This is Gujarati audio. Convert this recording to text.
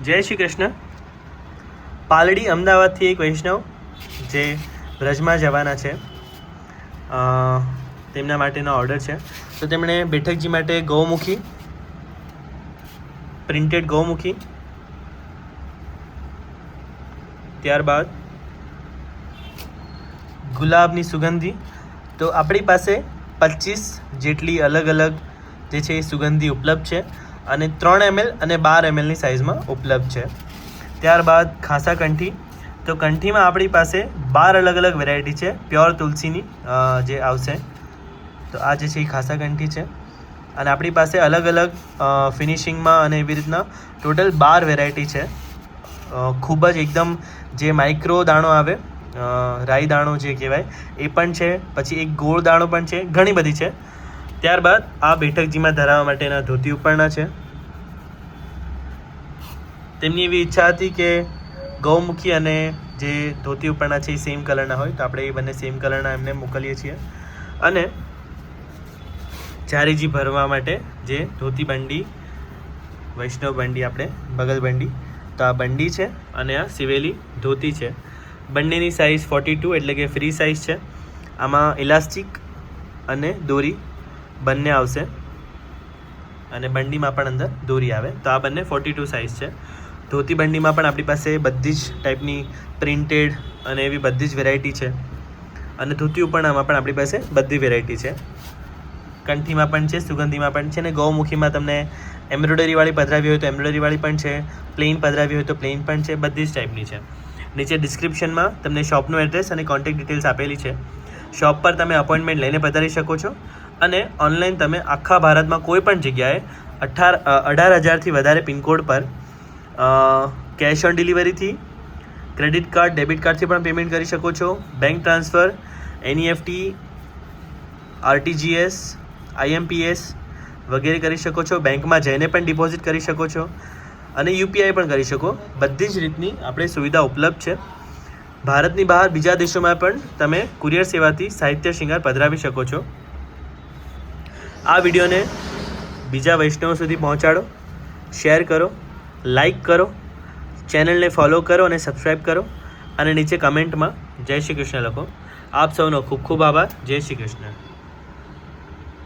જય શ્રી કૃષ્ણ. પાલડી અમદાવાદથી એક વૈષ્ણવ જે વ્રજમાં જવાના છે, તેમના માટેનો ઓર્ડર છે. તો તેમણે બેઠકજી માટે ગૌમુખી, પ્રિન્ટેડ ગૌમુખી, ત્યારબાદ ગુલાબની સુગંધી. તો આપણી પાસે 25 જેટલી અલગ અલગ જે છે એ સુગંધી ઉપલબ્ધ છે અને 3 ml અને 12 mlની સાઇઝમાં ઉપલબ્ધ છે. ત્યારબાદ ખાસા કંઠી. તો કંઠીમાં આપણી પાસે 12 અલગ અલગ વેરાયટી છે પ્યોર તુલસીની જે આવશે. તો આ જે છે એ ખાસા કંઠી છે અને આપણી પાસે અલગ અલગ ફિનિશિંગમાં અને એવી રીતના ટોટલ 12 વેરાયટી છે. ખૂબ જ એકદમ જે માઇક્રો દાણો આવે, રાઈ દાણો જે કહેવાય એ પણ છે, પછી એક ગોળ દાણો પણ છે, ઘણી બધી છે. ત્યારબાદ આ બેઠકજીમાં ધરાવવા માટેના ધોતી ઉપરના છે. તેમની એવી ઈચ્છા હતી કે ગૌમુખી અને જે ધોતી ઉપરના છે એ સેમ કલરના હોય, તો આપણે એ બંને સેમ કલરના એમને મોકલીએ છીએ. અને ચારેજી ભરવા માટે જે ધોતી બંડી, વૈષ્ણવ બંડી, આપણે બગલ બંડી, તો આ બંડી છે અને આ સિવેલી ધોતી છે. બંનેની સાઇઝ 42 એટલે કે ફ્રી સાઇઝ છે. આમાં ઇલાસ્ટિક અને દોરી બંને આવશે અને બંડીમાં પણ અંદર દોરી આવે. તો આ બંને 42 સાઇઝ છે. ધોતી બંડીમાં પણ આપણી પાસે બધી જ ટાઈપની પ્રિન્ટેડ અને એવી બધી જ વેરાયટી છે અને ધોતી ઉપરણામાં પણ આપણી પાસે બધી વેરાયટી છે. કંઠીમાં પણ છે, સુગંધીમાં પણ છે અને ગૌમુખીમાં તમને એમ્બ્રોઇડરીવાળી પધરાવી હોય તો એમ્બ્રોઇડરીવાળી પણ છે, પ્લેન પધરાવી હોય તો પ્લેન પણ છે, બધી જ ટાઈપની છે. નીચે ડિસ્ક્રિપ્શનમાં તમને શોપનું એડ્રેસ અને કોન્ટેક્ટ ડિટેલ્સ આપેલી છે. શોપ પર તમે અપોઇન્ટમેન્ટ લઈને પધારી શકો છો અને ઓનલાઈન તમે આખા ભારતમાં કોઈ પણ જગ્યાએ 18,000થી વધારે પિનકોડ પર કેશ ઓન ડિલિવરીથી, ક્રેડિટ કાર્ડ, ડેબિટ કાર્ડથી પણ પેમેન્ટ કરી શકો છો. Bank transfer, NEFT, RTGS, IMPS વગેરે કરી શકો છો. બેંકમાં જઈને પણ ડિપોઝિટ કરી શકો છો અને UPI પણ કરી શકો. બધી જ રીતની આપણે સુવિધા ઉપલબ્ધ છે. ભારતની બહાર બીજા દેશોમાં પણ તમે કુરિયર સેવાથી સાહિત્ય શૃંગાર પધરાવી શકો છો. આ વિડીયોને બીજા વૈષ્ણવો સુધી પહોંચાડો, શેર કરો, લાઈક કરો, ચેનલને ફોલો કરો અને સબસ્ક્રાઈબ કરો અને નીચે કમેન્ટમાં જય શ્રી કૃષ્ણ લખો. આપ સૌનો ખૂબ ખૂબ આભાર. જય શ્રી કૃષ્ણ.